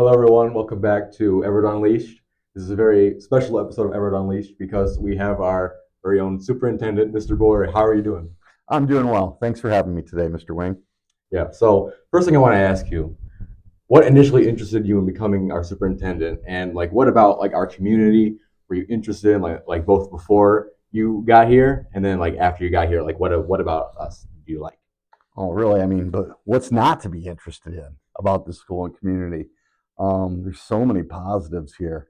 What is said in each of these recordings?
Hello, everyone. Welcome back to Evart Unleashed. This is a very special episode of Evart Unleashed because we have our very own superintendent, Mr. Boyer. How are you doing? I'm doing well. Thanks for having me today, Mr. Wing. Yeah. So first thing I want to ask you, what initially interested you in becoming our superintendent, and what about our community? Were you interested in both before you got here and then after you got here? What about us do you like? Oh, really? I mean, but what's not to be interested in about the school and community? There's so many positives here.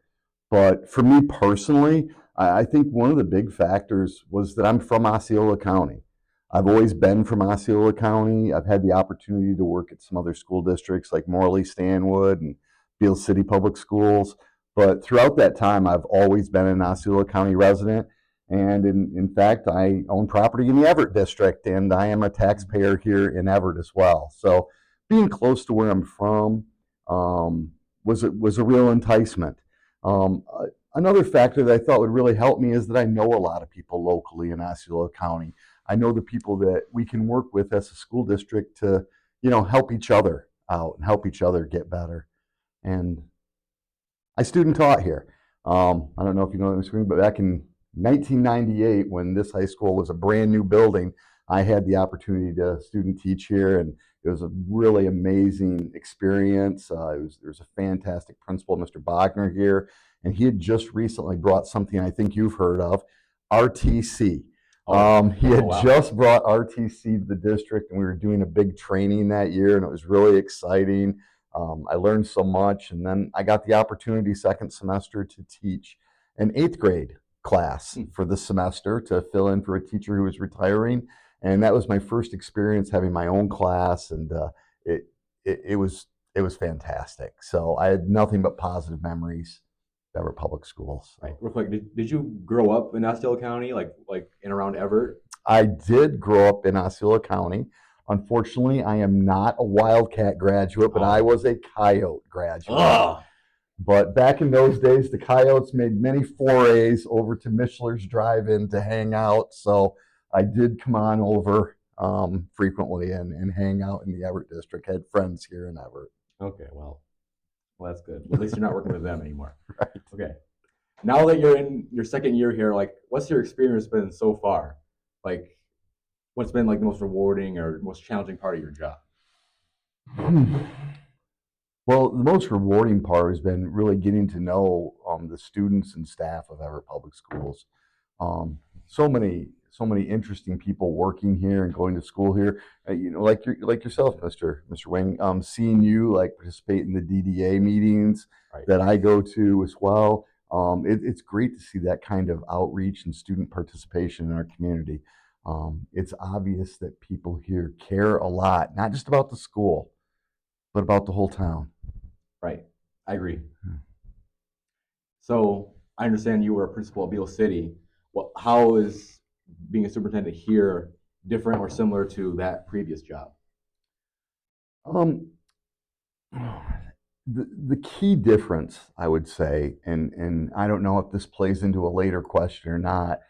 But for me personally, I think one of the big factors was that I'm from Osceola County. I've always been from Osceola County. I've had the opportunity to work at some other school districts like Morley, Stanwood, and Beale City Public Schools. But throughout that time, I've always been an Osceola County resident. And in fact, I own property in the Evart district, and I am a taxpayer here in Evart as well. So being close to where I'm from was a real enticement. Um, uh, Another factor that I thought would really help me is that I know a lot of people locally in Osceola County. I know the people that we can work with as a school district to, help each other out and help each other get better. And I student taught here. I don't know if you know this, but back in 1998, when this high school was a brand new building, I had the opportunity to student teach here, and it was a really amazing experience. There was a fantastic principal, Mr. Bogner here, and he had just recently brought something I think you've heard of, RTC. He Oh, had wow. just brought RTC to the district, and we were doing a big training that year, and it was really exciting. I learned so much, and then I got the opportunity second semester to teach an eighth grade class for the semester to fill in for a teacher who was retiring, and that was my first experience having my own class, and it, it was fantastic. So I had nothing but positive memories of Everett Public Schools. Right. Real quick, did you grow up in Osceola County, like in around Everett? I did grow up in Osceola County. Unfortunately, I am not a Wildcat graduate, but I Oh. was a Coyote graduate. Ugh. But back in those days, the Coyotes made many forays over to Mishler's Drive-In to hang out. So I did come on over frequently and hang out in the Everett district. I had friends here in Everett. Okay, well, that's good. At least you're not working with them anymore. Right. Okay. Now that you're in your second year here, what's your experience been so far? Like, what's been the most rewarding or most challenging part of your job? Well, the most rewarding part has been really getting to know the students and staff of Everett Public Schools. Um, so many interesting people working here and going to school here. Like yourself, Mr. Wing. Seeing you participate in the DDA meetings Right. that I go to as well. It's great to see that kind of outreach and student participation in our community. It's obvious that people here care a lot, not just about the school, but about the whole town. Right. I agree. So I understand you were a principal at Beale City. How is being a superintendent here different or similar to that previous job? Um, the key difference, I would say, and I don't know if this plays into a later question or not,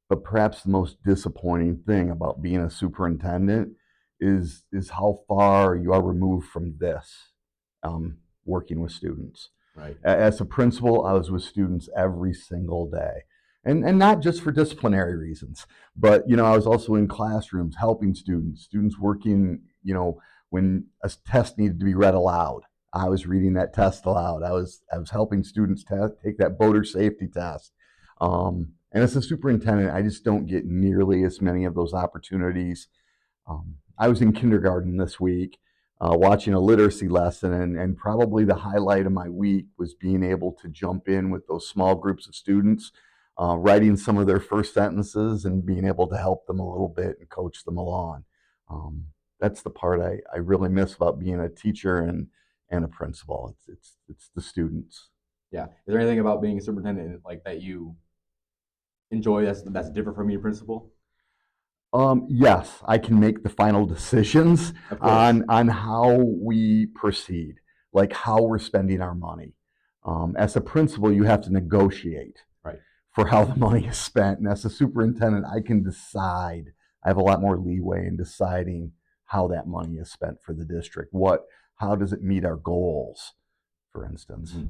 but perhaps the most disappointing thing about being a superintendent is how far you are removed from this, working with students. Right. As a principal, I was with students every single day. And not just for disciplinary reasons, but I was also in classrooms helping students working, when a test needed to be read aloud. I was reading that test aloud. I was helping students take that boater safety test. And as a superintendent, I just don't get nearly as many of those opportunities. I was in kindergarten this week, watching a literacy lesson, and probably the highlight of my week was being able to jump in with those small groups of students, writing some of their first sentences and being able to help them a little bit and coach them along. Um, that's the part I really miss about being a teacher and a principal. It's the students. Yeah. Is there anything about being a superintendent that you enjoy that's different from your principal? Yes, I can make the final decisions Of course. on how we proceed, like how we're spending our money. As a principal, you have to negotiate Right. for how the money is spent, and as a superintendent, I can decide. I have a lot more leeway in deciding how that money is spent for the district. How does it meet our goals for instance. Mm-hmm.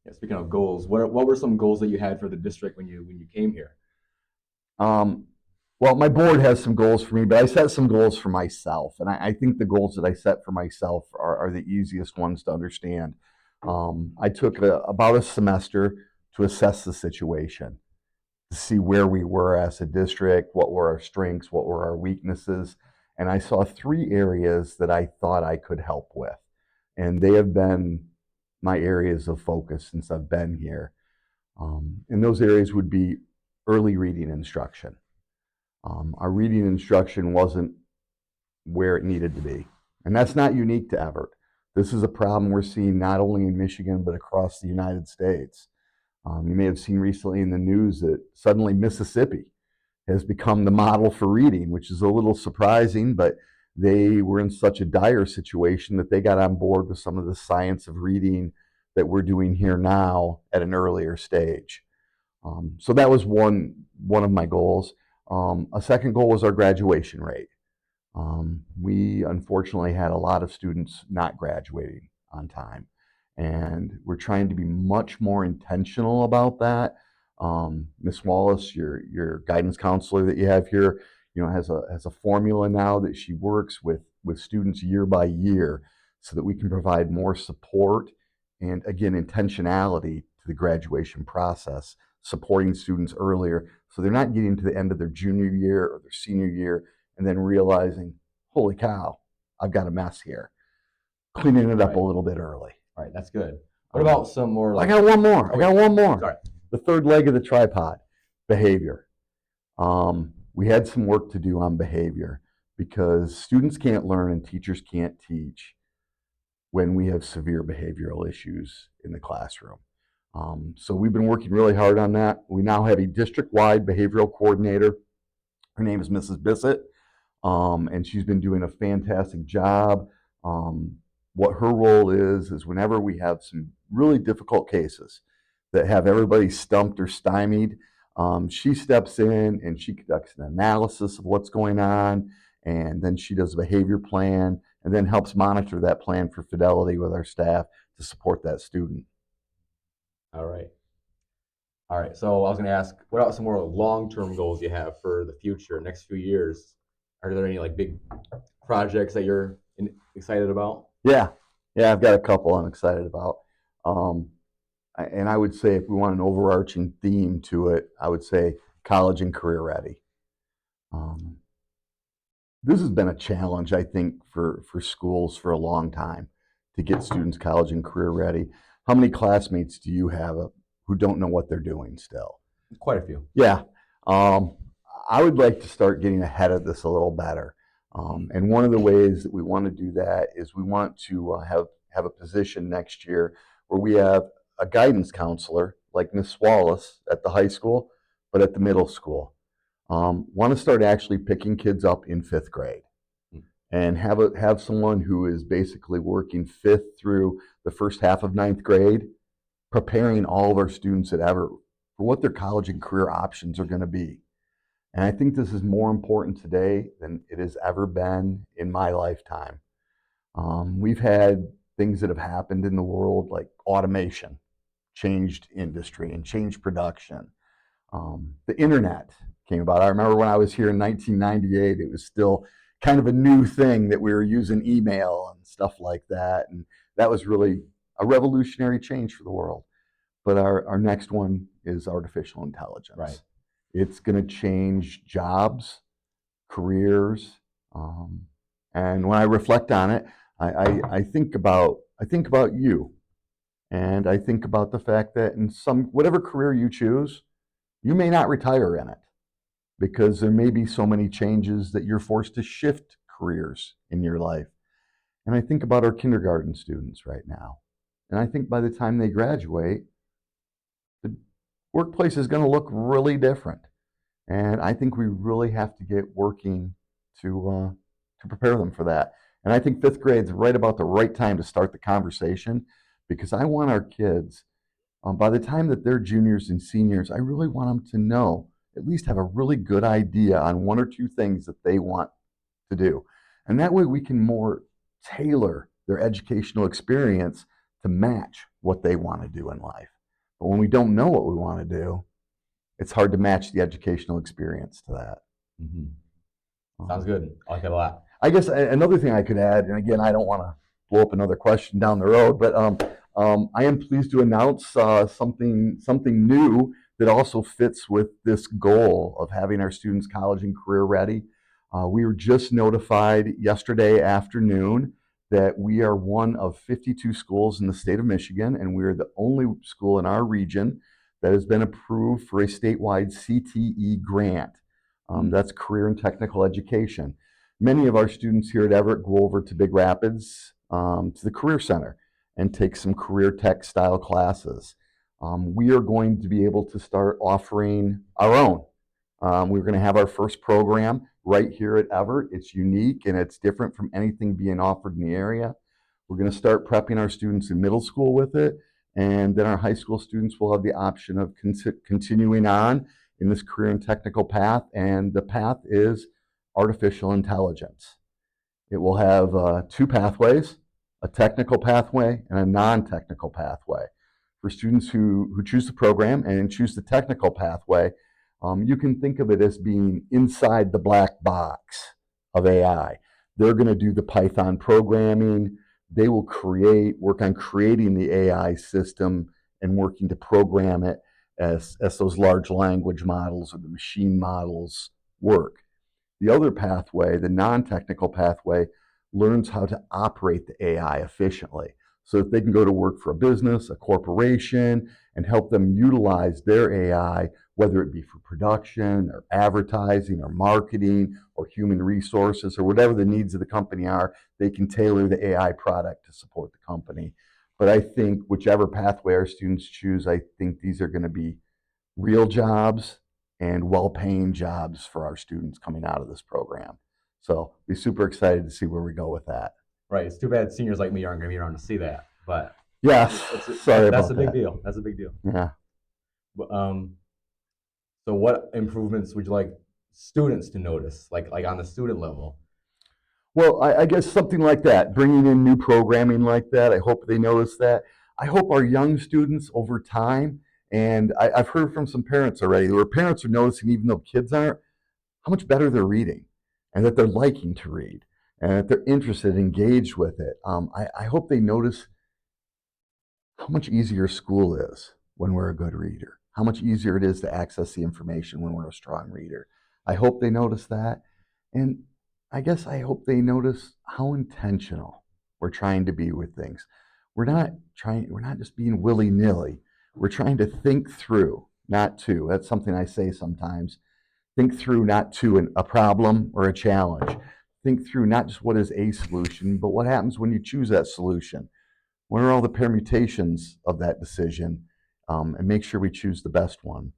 Yeah, speaking of goals, what were some goals that you had for the district when you came here? Well, my board has some goals for me, but I set some goals for myself. And I think the goals that I set for myself are the easiest ones to understand. I took about a semester to assess the situation, to see where we were as a district, what were our strengths, what were our weaknesses. And I saw 3 areas that I thought I could help with. And they have been my areas of focus since I've been here. And those areas would be early reading instruction. Our reading instruction wasn't where it needed to be. And that's not unique to Evart. This is a problem we're seeing not only in Michigan, but across the United States. You may have seen recently in the news that suddenly Mississippi has become the model for reading, which is a little surprising, but they were in such a dire situation that they got on board with some of the science of reading that we're doing here now at an earlier stage. So that was one of my goals. A second goal was our graduation rate. We unfortunately had a lot of students not graduating on time, and we're trying to be much more intentional about that. Miss Wallace, your guidance counselor that you have here, has a formula now that she works with students year by year, so that we can provide more support and again intentionality to the graduation process, supporting students earlier, so they're not getting to the end of their junior year or their senior year and then realizing, holy cow, I've got a mess here. Cleaning it up a little bit early. Right, that's good. What about some more? I got one more. Sorry. The third leg of the tripod, behavior. We had some work to do on behavior because students can't learn and teachers can't teach when we have severe behavioral issues in the classroom. So we've been working really hard on that. We now have a district-wide behavioral coordinator. Her name is Mrs. Bissett, and she's been doing a fantastic job. What her role is whenever we have some really difficult cases that have everybody stumped or stymied, she steps in and she conducts an analysis of what's going on, and then she does a behavior plan and then helps monitor that plan for fidelity with our staff to support that student. All right. All right. So I was going to ask, what about some more long-term goals you have for the future, next few years? Are there any big projects that you're excited about? Yeah, I've got a couple I'm excited about. And I would say if we want an overarching theme to it, I would say college and career ready. This has been a challenge, I think, for schools for a long time to get students college and career ready. How many classmates do you have who don't know what they're doing still? Quite a few. Yeah. I would like to start getting ahead of this a little better. And one of the ways that we want to do that is we want to have a position next year where we have a guidance counselor like Miss Wallace at the high school, but at the middle school. Want to start actually picking kids up in 5th grade and have someone who is basically working 5th through the first half of 9th grade, preparing all of our students at Evart for what their college and career options are going to be. And I think this is more important today than it has ever been in my lifetime. We've had things that have happened in the world like automation, changed industry and changed production. The internet came about. I remember when I was here in 1998, it was still kind of a new thing that we were using email and stuff like that. And that was really a revolutionary change for the world. But our next one is artificial intelligence. Right. It's going to change jobs, careers, and when I reflect on it, I think about you, and I think about the fact that in whatever career you choose, you may not retire in it because there may be so many changes that you're forced to shift careers in your life. And I think about our kindergarten students right now, and I think by the time they graduate, the workplace is going to look really different. And I think we really have to get working to prepare them for that. And I think 5th grade is right about the right time to start the conversation, because I want our kids, by the time that they're juniors and seniors, I really want them to know, at least have a really good idea on 1 or 2 things that they want to do. And that way we can more tailor their educational experience to match what they want to do in life. But when we don't know what we want to do, it's hard to match the educational experience to that. Sounds good. I like that a lot. I guess another thing I could add, and again, I don't want to blow up another question down the road, but I am pleased to announce something new that also fits with this goal of having our students college and career ready. We were just notified yesterday afternoon that we are one of 52 schools in the state of Michigan, and we are the only school in our region that has been approved for a statewide CTE grant. That's Career and Technical Education. Many of our students here at Evart go over to Big Rapids to the Career Center and take some career tech style classes. We are going to be able to start offering our own. We're going to have our first program right here at Evart. It's unique and it's different from anything being offered in the area. We're going to start prepping our students in middle school with it, and then our high school students will have the option of continuing on in this career and technical path, and the path is artificial intelligence. It will have two pathways, a technical pathway and a non-technical pathway. For students who choose the program and choose the technical pathway, you can think of it as being inside the black box of AI. They're going to do the Python programming. They will work on creating the AI system and working to program it as those large language models or the machine models work. The other pathway, the non-technical pathway, learns how to operate the AI efficiently so that they can go to work for a business, a corporation, and help them utilize their AI, whether it be for production or advertising or marketing or human resources or whatever the needs of the company are. They can tailor the AI product to support the company. But I think whichever pathway our students choose, I think these are going to be real jobs and well-paying jobs for our students coming out of this program. So be super excited to see where we go with that. Right. It's too bad seniors like me aren't going to be around to see that. But yes, sorry that's about a big that. deal. That's a big deal. Yeah. But, so what improvements would you like students to notice, like on the student level? Well, I guess something like that, bringing in new programming like that. I hope they notice that. I hope our young students over time, and I've heard from some parents already, where parents are noticing, even though kids aren't, how much better they're reading and that they're liking to read and that they're interested, engaged with it. I hope they notice how much easier school is when we're a good reader, how much easier it is to access the information when we're a strong reader. I hope they notice that. And I guess I hope they notice how intentional we're trying to be with things. We're not just being willy-nilly. We're trying to think through, not to. That's something I say sometimes. Think through not to a problem or a challenge. Think through not just what is a solution, but what happens when you choose that solution. What are all the permutations of that decision? And make sure we choose the best one.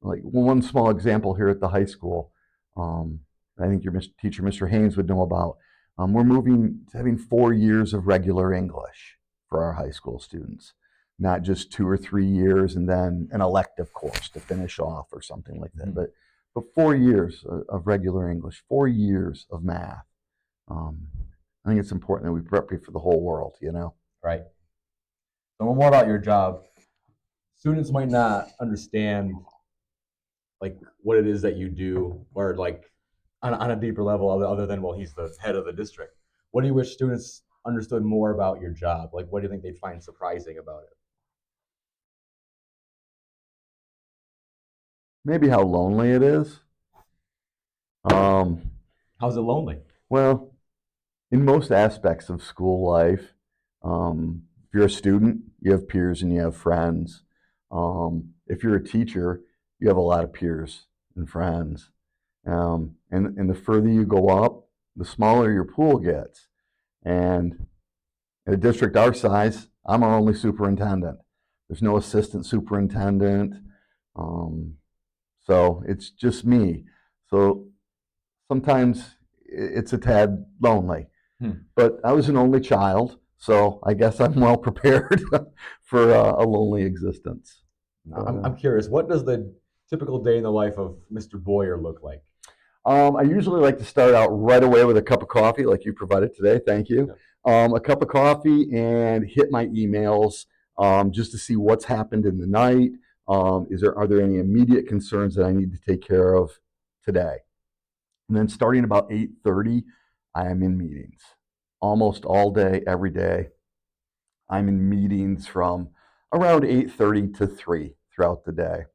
Like one small example here at the high school, I think your teacher, Mr. Haynes, would know about. We're moving to having 4 years of regular English for our high school students, not just 2 or 3 years and then an elective course to finish off or something like that. But 4 years of regular English, 4 years of math. I think it's important that we prep you for the whole world, you know? Right. So more about your job. Students might not understand like what it is that you do, or like on a deeper level, other than, well, he's the head of the district. What do you wish students understood more about your job? Like, what do you think they'd find surprising about it? Maybe how lonely it is. How's it lonely? Well, in most aspects of school life, if you're a student, you have peers and you have friends. If you're a teacher, you have a lot of peers and friends. And the further you go up, the smaller your pool gets. And in a district our size, I'm our only superintendent. There's no assistant superintendent. So it's just me. So sometimes it's a tad lonely. But I was an only child, so I guess I'm well prepared for a lonely existence. I'm curious, what does the typical day in the life of Mr. Boyer look like? I usually like to start out right away with a cup of coffee, like you provided today. Thank you. A cup of coffee and hit my emails. just to see what's happened in the night. Are there any immediate concerns that I need to take care of today? And then starting about 8:30, I am in meetings almost all day, every day. I'm in meetings from around 8:30 to 3 throughout the day.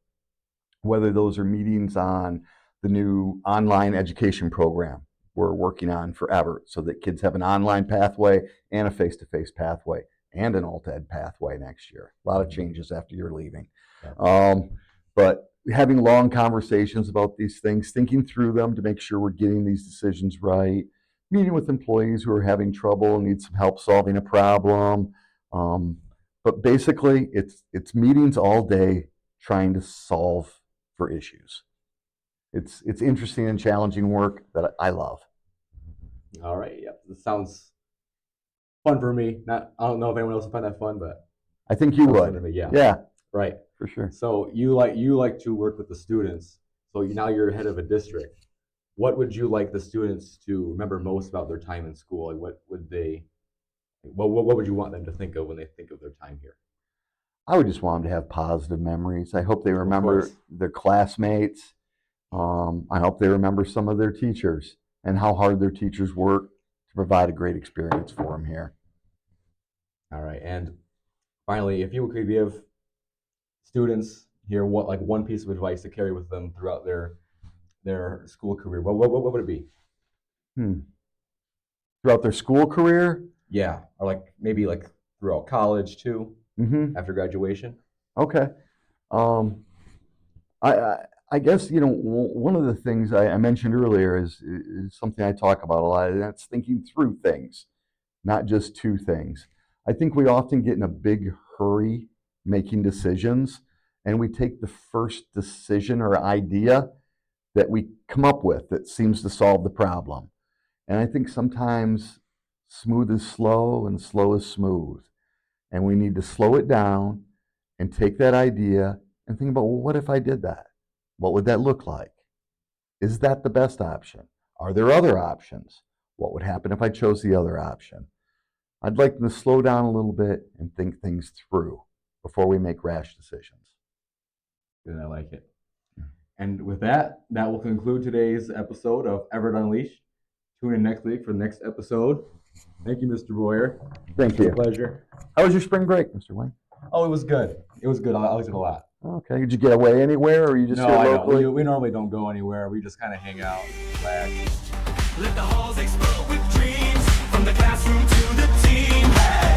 Whether those are meetings on the new online education program we're working on for Evart, so that kids have an online pathway and a face-to-face pathway and an alt-ed pathway next year. A lot of changes after you're leaving. But having long conversations about these things, thinking through them to make sure we're getting these decisions right, meeting with employees who are having trouble and need some help solving a problem. But basically, it's meetings all day trying to solve for issues. It's interesting and challenging work that I love. All right. Yep. This sounds fun for me. I don't know if anyone else would find that fun, but I think you sounds fun to would. me. Yeah. Yeah, Right. for sure. So you like to work with the students. So now you're head of a district. What would you like the students to remember most about their time in school? Like what would you want them to think of when they think of their time here? I would just want them to have positive memories. I hope they Of remember course. their classmates. I hope they remember some of their teachers and how hard their teachers work to provide a great experience for them here. All right. And finally, if you could give students here one piece of advice to carry with them throughout their school career, what would it be? Throughout their school career? Yeah, or maybe throughout college too, Mm-hmm. after graduation. Okay. Um, I guess, one of the things I mentioned earlier is something I talk about a lot, and that's thinking through things, not just two things. I think we often get in a big hurry making decisions, and we take the first decision or idea that we come up with that seems to solve the problem. And I think sometimes smooth is slow and slow is smooth. And we need to slow it down and take that idea and think about, well, what if I did that? What would that look like? Is that the best option? Are there other options? What would happen if I chose the other option? I'd like them to slow down a little bit and think things through before we make rash decisions. Good, I like it. And with that will conclude today's episode of Evart Unleashed. Tune in next week for the next episode. Thank you, Mr. Boyer. Thank you. Pleasure. How was your spring break, Mr. Wayne? Oh, it was good. It was good. I liked it a lot. Okay. Did you get away anywhere, or are you just No, here I locally? don't. We normally don't go anywhere. We just kind of hang out, relax. Let the halls explode with dreams, from the classroom to the team.